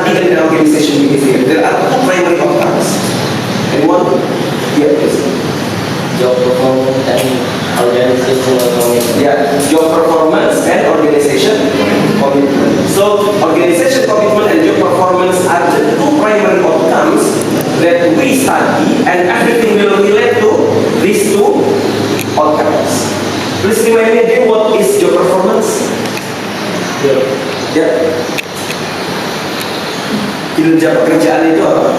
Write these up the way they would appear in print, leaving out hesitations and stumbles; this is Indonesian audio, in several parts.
studied in organization behavior, there are two primary outcomes. Anyone? Yeah, please. Job performance and organizational commitment. Yeah, job performance and organization commitment. So, organization commitment and job performance are the two primary outcomes that we study, and everything will relate to these two outcomes. Please remind me again, what is job performance? Ya, kinerja pekerjaan itu apa?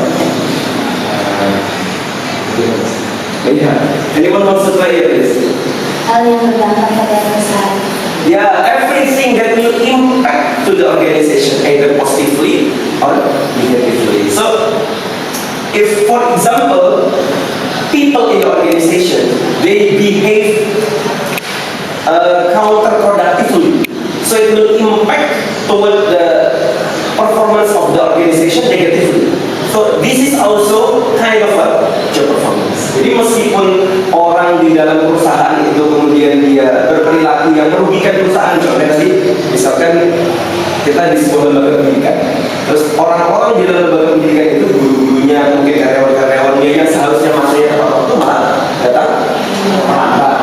Iya. Anyone wants to try it, please? Hal yang berdampak pada perusahaan. Yeah, everything that will impact to the organization, either positively or negatively. So, if for example, people in the organization, they behave counterproductively, so it will impact toward the performance of the organization negatively. So this is also kind of a job performance. Jadi meskipun orang di dalam perusahaan itu kemudian dia berperilaku yang merugikan perusahaan, contohnya tadi misalkan kita di sebuah lembaga pendidikan, terus orang-orang di dalam lembaga pendidikan itu guru-gurunya, mungkin karyawan-karyawannya yang seharusnya masuknya tepat waktu malah datang terlambat.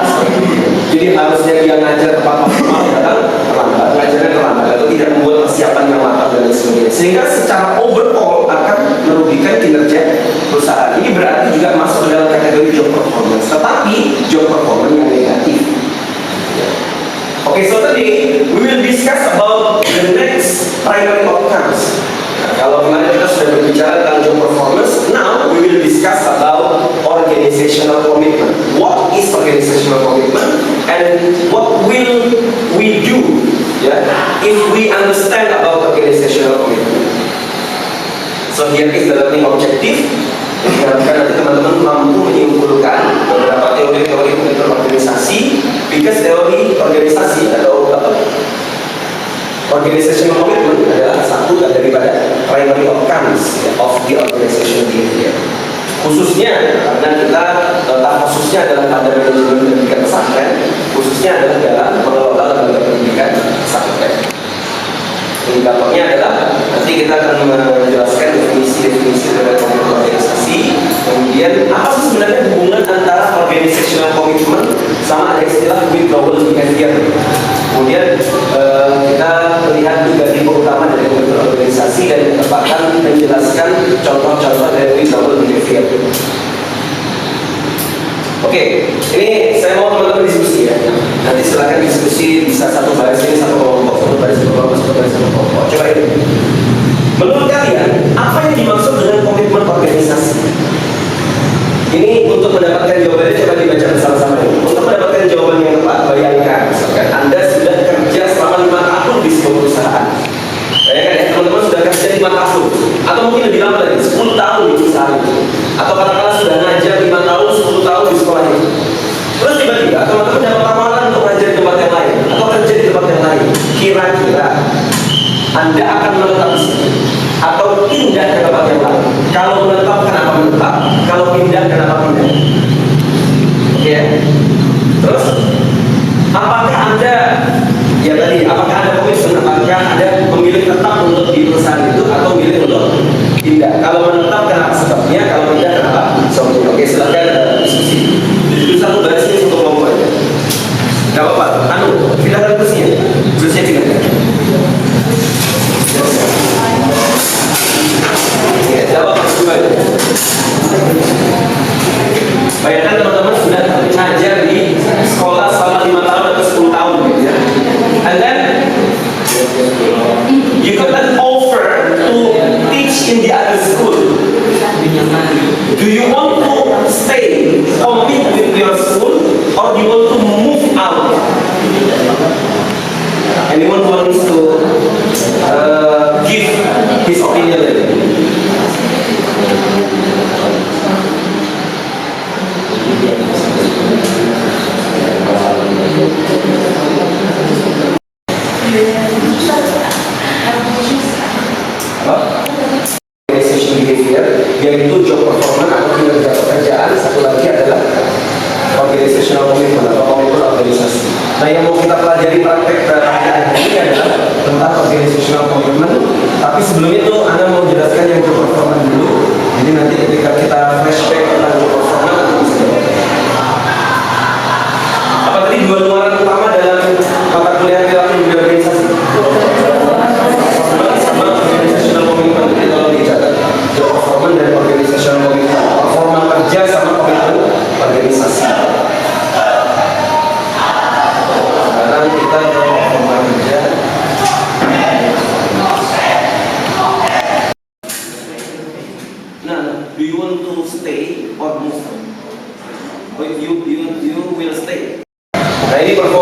Jadi harusnya dia ngajar tepat waktu malah datang terlambat, ngajarnya terlambat atau tidak membuat persiapan yang matang dan lain sebagainya, sehingga secara overall akan merugikan kinerja perusahaan. Ini berarti juga masuk ke dalam kategori job performance, tetapi job performance yang negatif. Okay, so today we will discuss about the next primary outcomes. Nah, kalau kemarin kita sudah berbicara tentang job performance, now we will discuss about organizational commitment. What is organizational commitment and what will we do, if we understand about organizational commitment? So here is the learning objective. Diharapkan nanti teman-teman mampu menyimpulkan beberapa teori-teori tentang organisasi, because teori organisasi atau organizational commitment adalah satu daripada primary outcomes of the organizational behavior. Khususnya karena kita khususnya adalah pada manajemen pendidikan pesantren, khususnya adalah dalam mengelola lembaga pendidikan pesantren. Indikatornya adalah nanti kita akan menjelaskan definisi dari organisasi, kemudian apa sih sebenarnya hubungan antara organizational commitment sama ada istilah withdrawal behavior. Kemudian kita melihat juga tipe utama dari organisasi dan akan menjelaskan contoh-contoh dari withdrawal behavior. Oke, ini saya mau teman-teman diskusi ya. Nanti silakan diskusi, bisa satu baris ini satu kelompok, satu baris satu kelompok, satu baris satu kelompok. Coba ini. Menurut kalian, apa yang dimaksud dengan komitmen organisasi? Ini untuk mendapatkan jawabannya coba dibaca bersama-sama ini. Untuk mendapatkan jawaban yang tepat, bayangkan misalkan Anda sudah kerja selama 5 tahun di sebuah perusahaan. Bayangkan ya, teman-teman sudah kerja 5 tahun, atau mungkin lebih lama lagi, 10 tahun di perusahaan itu. Atau katakanlah sudah ngajar 5 tahun, 10 tahun di sekolah itu. Terus tiba-tiba teman-teman dapat tawaran untuk ngajar di tempat yang lain atau kerja di tempat yang lain. Kira-kira Anda akan menetap di sini atau pindah ke tempat yang lain? Kalau menetap, kenapa menetap? Kalau pindah, kenapa pindah? Oke ya? Terus apakah Anda apakah Anda komitmen? Apakah Anda memilih tetap untuk di perusahaan itu atau memilih untuk pindah? Kalau menetap, kenapa sebabnya? Kalau pindah, kenapa sebabnya? Oke, silakan diskusi. Diskusi satu baris ini untuk kelompok aja. Gak apa-apa, pindahkan kursinya. Kursinya pindahkan. Ya, jawab kedua aja. Bayangkan teman-teman sudah ngajar di sekolah selama 5 tahun atau 10 tahun gitu ya. And then you got an offer to teach in the other school. Do you want to stay, commit with your school, or do you want to move out? Anyone wants to give his opinion? Organization behavior, yaitu job performance atau kinerja pekerjaan. Satu lagi adalah organizational commitment atau komitmen organisasi. Nah, yang mau kita pelajari praktek hari ini adalah tentang organizational commitment. Tapi sebelum itu, Anda mau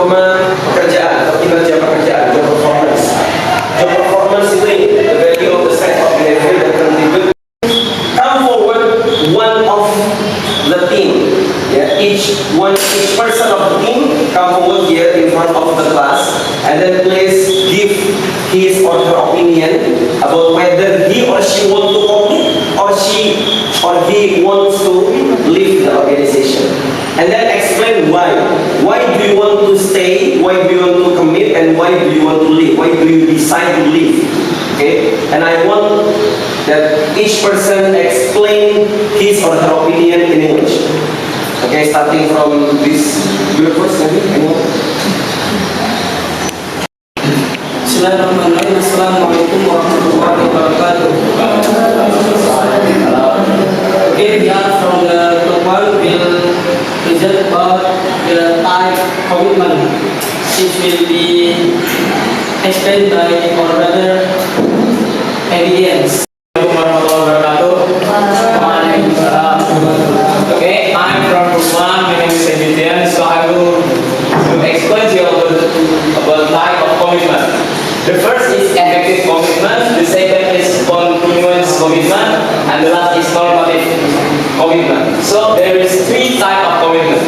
performa pekerjaan atau kinerja pekerjaan, job performance. Job performance itu the value of the set of behavior that contribute. Come forward one of the team. Yeah, each person of the team come forward here in front of the class, and then please give his or her opinion about whether he or she want to commit or he wants to leave the organization. And then explain why. Why do you want to stay? Why do you want to commit? And why do you want to leave? Why do you decide to leave? Okay? And I want that each person explain his or her opinion in English. Okay, starting from this group first, maybe? Anyone? Bismillahirrahmanirrahim. Assalamualaikum warahmatullahi wabarakatuh. Okay, we are from the group one. Will present about the type commitment, which will be explained by our brother Evians. Okay, I'm from Group 1, my name is Edithian, so I will explain to you about type of commitment. The first is effective commitment, the second is continuous commitment, and the last is normative commitment. So there is three types of commitment,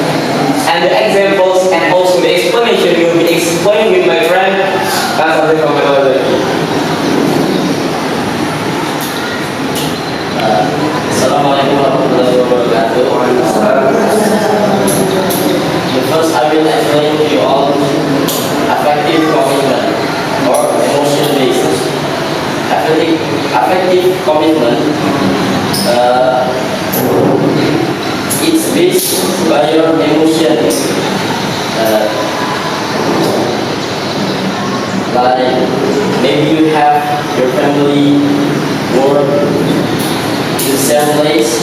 and the examples and also the explanation will be explained with my friend Kasari Komelode. Assalamualaikum warahmatullahi wabarakatuh. First, I will explain to you all affective commitment or emotion-based. Affective commitment, it's based by your emotion. Like maybe you have your family, work in the same place,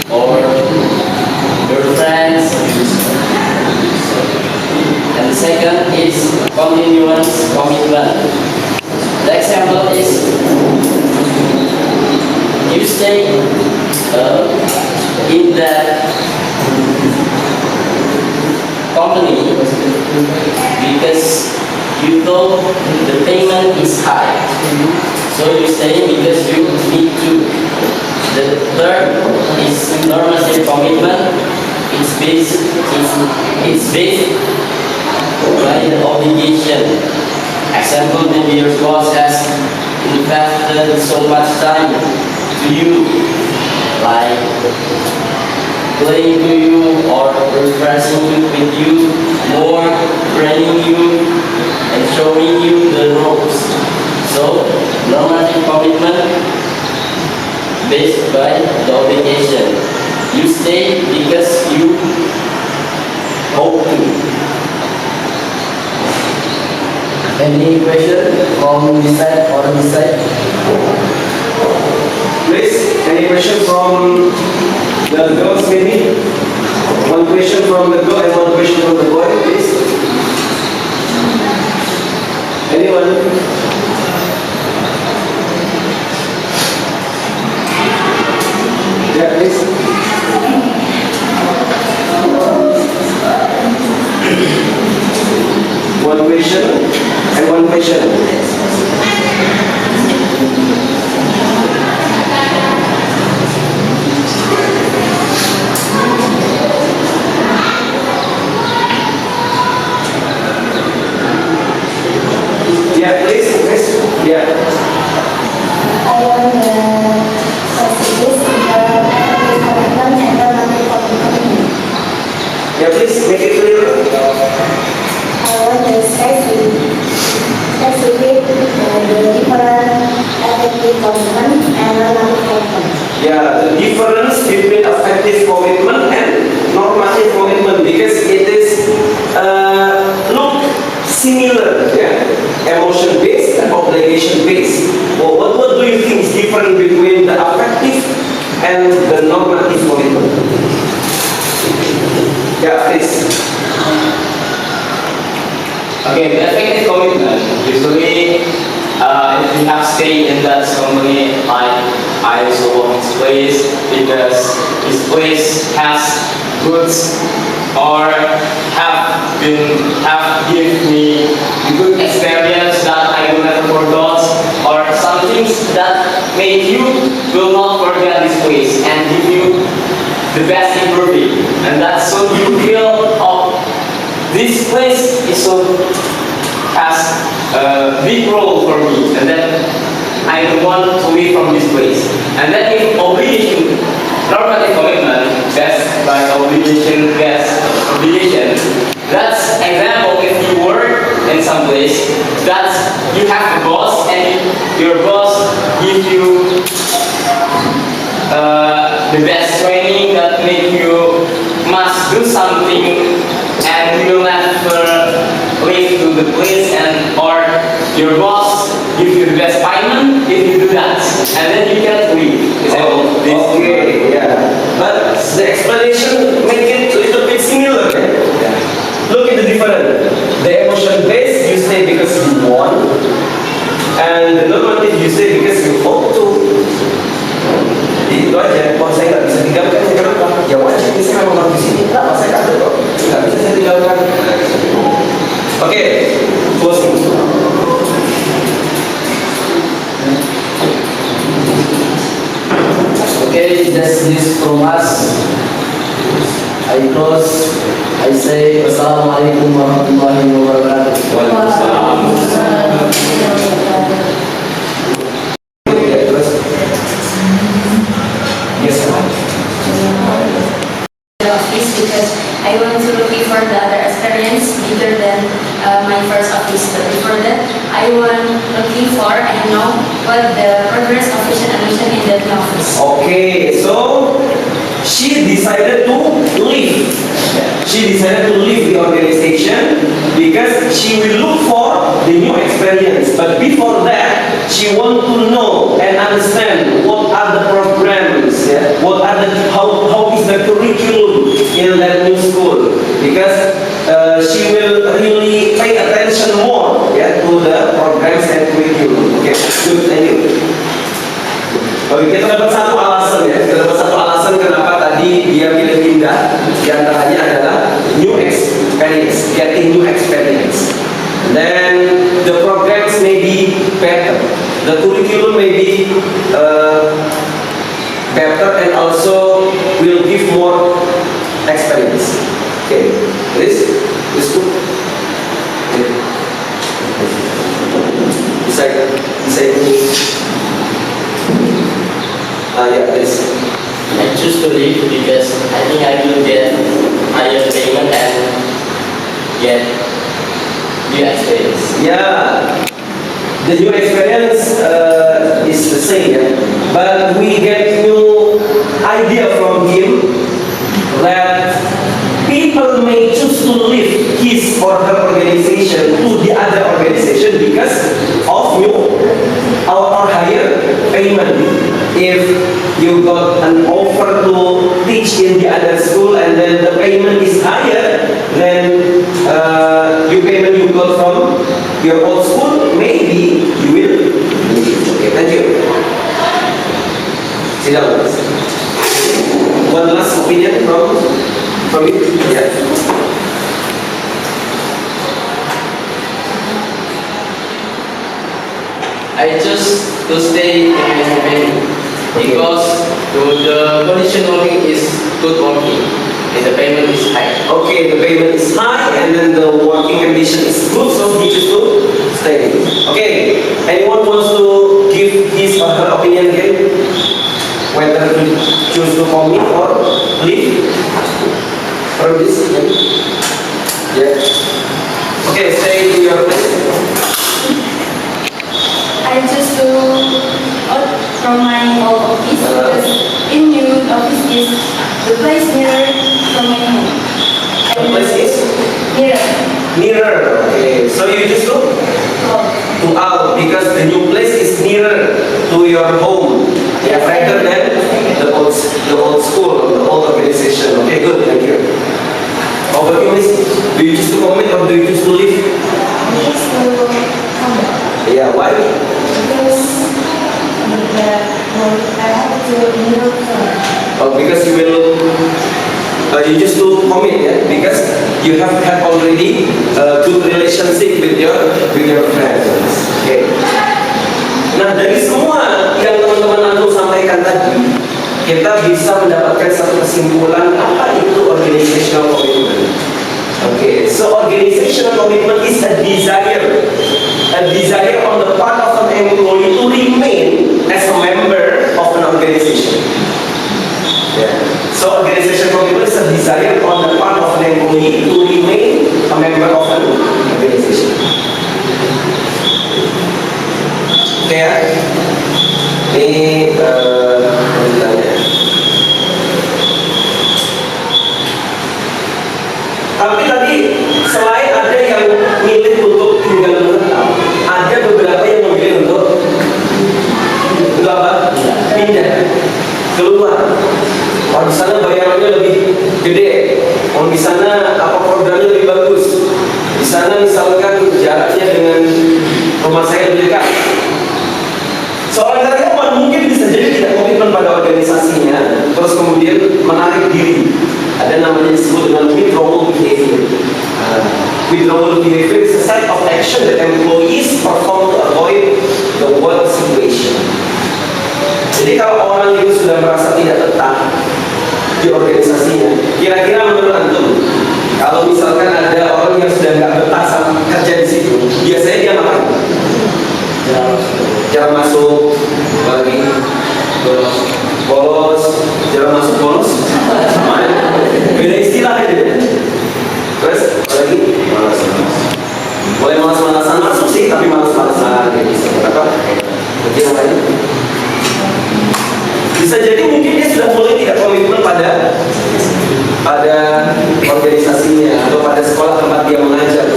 or your friends. And the second is continuous commitment. The example is you stay in that company because you know the payment is high. So you stay because you need to. The third is normative commitment. It's based by the obligation. Example, maybe your boss has invested so much time to you, like playing to you or refreshing with you, more training you and showing you the ropes. So, normative commitment based by the obligation. You stay because you hope to. Any question from this side or this side? Please, any question from the girls maybe? One question from the girl and one question from the boy, please. Anyone? Yeah, please. One question and one question. Yeah, please. Yeah. I want the commitment and normative commitment. Yeah, please make it clear. I want to specify the different effective commitment and normative commitment. Yeah, the difference between affective commitment and normative commitment because it is look similar, yeah, emotion based and obligation based. Well, what do you think is different between the affective and the normative commitment? Yeah, please. Okay, the effective commitment usually if you have stayed in that company, like I also work in this place because this place has goods or have given me a good experience that I will never forget, or some things that made you will not forget this place and give you the best improving. And that's so you feel, oh, this place is so has a big role for me, and then I want to live from this place. And then if obligation, normative commitment, that's by obligation, that's example if you work in some place, that's you have a boss and your boss gives you the best training that make you must do something and you will never leave to the place, and or your boss gives you the best payment if you do that, and then you can leave. Okay, yeah. But the explanation make it a little bit similar. Yeah. Look at the difference. The emotion based you say because you want, and the normative you say because you hope to. Itu aja. Kalau saya nggak bisa tinggalkan, saya kenapa? Ya wajib. Ini saya memang harus di sini. Kenapa saya ada kok? Nggak bisa saya tinggalkan. Oke, closing. Okay, that's this from us. I close. I say Wassalamualaikum warahmatullahi wabarakatuh. Yes, ma'am. Office because I want to looking for the other experience bigger than my first office. But before that, I want looking for and know what the progress of vision and mission in that office. Okay, so she decided to leave. She decided to leave the organization because she will look for the new experience. But before that, she want to know and understand what are the programs, what are the how is the curriculum in that new school. Because she will really pay attention more, to the programs and curriculum. Okay, good, thank you. Oke, kita dapat satu alasan kita dapat satu alasan kenapa tadi dia pilih pindah. Di antaranya adalah new experience, getting new experience. Then the programs may be better, the curriculum may be better, and also will give more experience. Okay, this good. Okay. Bisa yeah, please. I choose to leave because I think I will get higher payment and get new experience. Yeah, the new experience is the same, but we get new idea from him that people may choose to leave his or her organization to the other organization because of new or higher payment. If you got an offer to teach in the other school and then the payment is higher than your payment you got from your old school, maybe you will leave. Okay, thank you. Sit down. One last opinion from you? Yeah. I choose to stay in SMN because the condition working is good working and the payment is high. Okay, the payment is high and then the working condition is good, so he choose to stay. Okay, anyone wants to give his or her opinion again? Whether to choose to commit or leave from this? Yeah. Okay, stay to your place. I choose to out from my old office because in new office is the place nearer from my home. The place is nearer. Okay, so you just go to out because the new place is nearer to your home. Yeah, rather than the old school or the old organization. Okay, good, thank you. How about you, Miss? Do you choose to commit or do you choose to leave? Needs to come back Yeah, why? because I have to move. Oh, because you will you just to commit ya, because you have had already a good relationship with your friends. Okay. Nah, dari semua yang teman-teman Antum sampaikan tadi, kita bisa mendapatkan satu kesimpulan apa itu organizational commitment. Okay, so organizational commitment is a desire on the part of an employee to remain as a member of an organization. Yeah. So organizational commitment is a desire on the part of an employee to remain a member of an organization. Oke ya, ini ceritanya. Tapi tadi selain ada yang milih untuk tinggal menetap, ada beberapa yang memilih untuk apa? Pindah, keluar. Kalau di sana bayarannya lebih gede, kalau di sana apa programnya lebih bagus, di sana misalkan jaraknya dengan rumah saya lebih dekat. Seorang karyawan mungkin bisa jadi tidak komitmen pada organisasinya, terus kemudian menarik diri. Ada namanya disebut dengan withdrawal behavior. Withdrawal behavior is a set of action that employees perform to avoid the work situation. Jadi kalau orang itu sudah merasa tidak betah di organisasinya, kira-kira menurut Antum, kalau misalkan ada orang yang sudah nggak betah sama kerja di situ, biasanya dia ngapain? Jarang masuk, lagi bolos, jarang masuk bolos, sama ya? Beda istilah aja. Terus lagi malas. Boleh malas-malasan masuk sih, tapi malas-malasan kayak bisa. Kenapa? Mungkin apa? Bisa jadi mungkin dia sudah mulai tidak komitmen pada organisasinya atau pada sekolah tempat dia mengajar.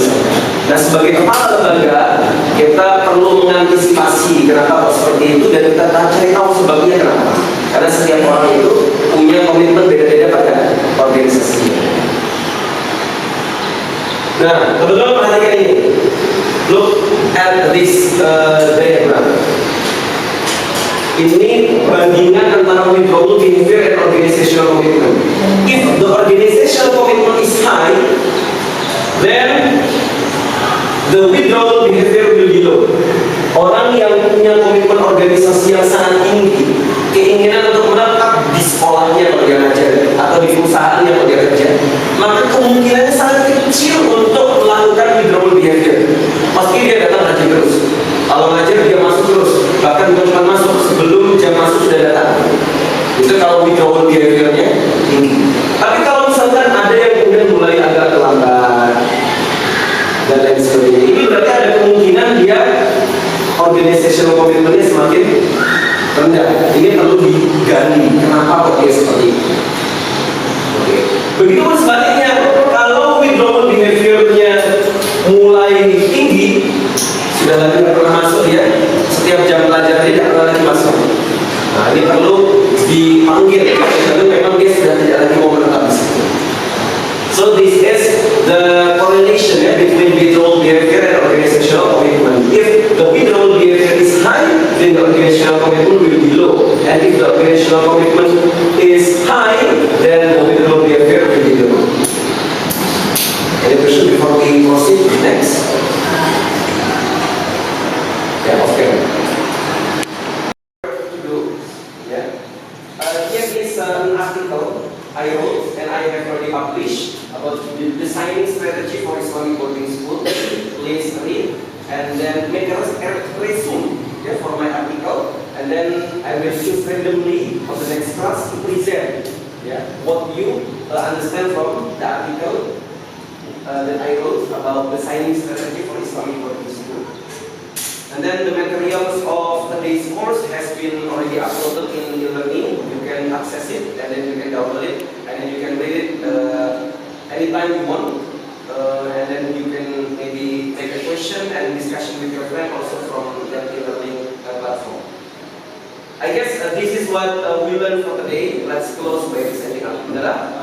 Nah, sebagai kepala lembaga, kita perlu mengantisipasi kenapa kok seperti itu dan kita cari tahu sebabnya kenapa. Karena setiap orang itu punya komitmen beda-beda pada organisasinya. Nah, teman-teman perhatikan ini. Look at this diagram. Ini bandingan antara withdrawal behavior and organizational commitment. If the organizational commitment is high, then the withdrawal behavior will be low. Orang yang punya komitmen organisasi yang sangat tinggi, keinginan untuk menetap di sekolahnya kalau dia ngajar atau di perusahaannya kalau dia kerja, maka kemungkinannya sangat kecil untuk melakukan withdrawal behavior. Pasti dia datang ngajar terus. Kalau ngajar dia masuk terus, bahkan bukan cuma masuk, sebelum jam masuk sudah datang. Itu kalau withdrawal behaviornya tinggi. Tapi kalau misalkan ada yang kemudian mulai agak terlambat dan lain sebagainya, ini berarti ada kemungkinan dia organizational commitment-nya semakin rendah. Ini perlu digali. Kenapa kok dia seperti itu? Oke. Begitupun sebaliknya, kalau withdrawal behavior-nya mulai tinggi, sudah lagi nggak pernah masuk ya, setiap jam belajar dia tidak pernah lagi masuk. Nah, ini perlu dipanggil karena memang dia sudah tidak lagi mau menetap di situ. So this is the correlation between withdrawal behavior and organizational commitment. If the withdrawal behavior is high, then the organizational commitment will be low. And if the organizational commitment is high, then the withdrawal behavior will be low. Any question before we proceed next? Yeah, okay. Here is an article I wrote and I have already published about the designing strategy for Islamic boarding school. Please read and then make a resume for my article, and then I will choose randomly for the next class to present what you understand from the article that I wrote about designing strategy for Islamic boarding school. And then the materials of today's course has been already uploaded in e-learning. You can access it and then you can download it and then you can read it anytime you want. And then you can maybe make a question and discussion with your friend also from that e-learning platform. I guess this is what we learned for today. Let's close by presenting Alhamdulillah.